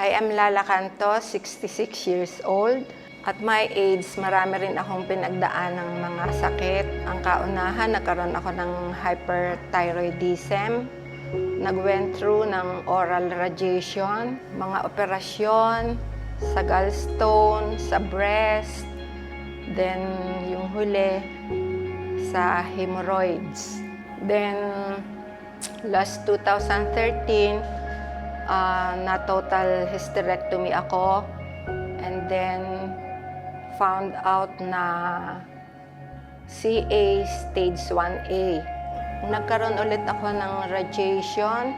I am Lala Canto, 66 years old. At my age, marami rin akong pinagdaan ng mga sakit. Ang kaunahan, nagkaroon ako ng hyperthyroidism. Nag-went through ng oral radiation, mga operasyon sa gallstone, sa breast, then yung huli sa hemorrhoids. Then last 2013, na total hysterectomy ako, and then found out na CA stage 1A. Nagkaroon ulit ako ng radiation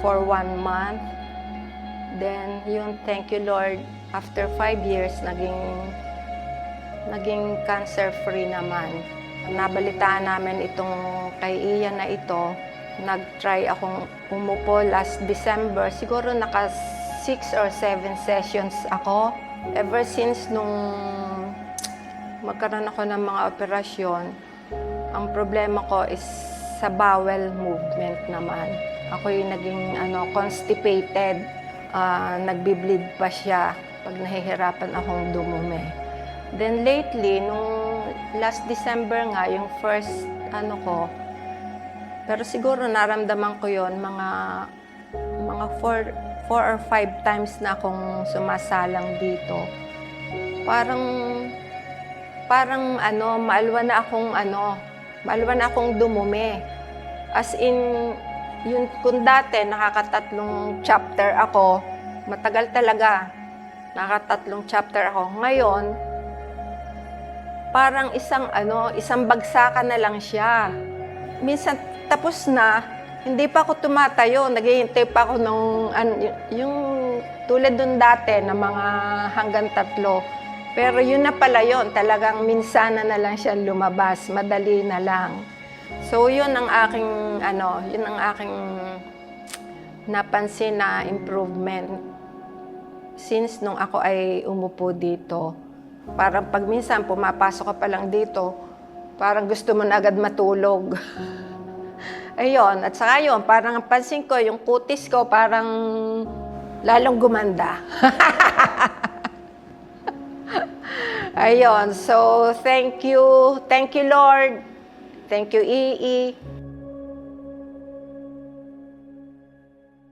for 1 month. Then, yung thank you Lord, after 5 years, naging cancer-free naman. Nabalitaan namin itong kay Ian na ito. Nag-try akong umupo last December. Siguro naka 6 or 7 sessions ako. Ever since nung magkaroon ako ng mga operasyon, ang problema ko is sa bowel movement naman. Ako yung naging constipated. Nagbi-bleed pa siya pag nahihirapan akong dumumi. Then lately, nung last December nga, yung first pero siguro naramdaman ko yon mga 4 or 5 times na akong sumasalang dito. Parang maalwa na akong dumumi. As in, yun, kung dati nakakatatlong chapter ako, matagal talaga, nakakatatlong chapter ako. Ngayon, parang isang bagsakan na lang siya. Minsan, tapos na, hindi pa ako tumatayo, naghihintay pa ako yung tulad dun dati na mga hanggang 3. Pero yun na pala yun, talagang minsan na lang siya lumabas, madali na lang. So yun ang aking napansin na improvement since nung ako ay umupo dito. Parang pag minsan pumapasok ka pa lang dito, parang gusto mo na agad matulog. Ayun, at saka yun, parang pansin ko, yung kutis ko parang lalong gumanda. Ayun, so thank you Lord, thank you Ii,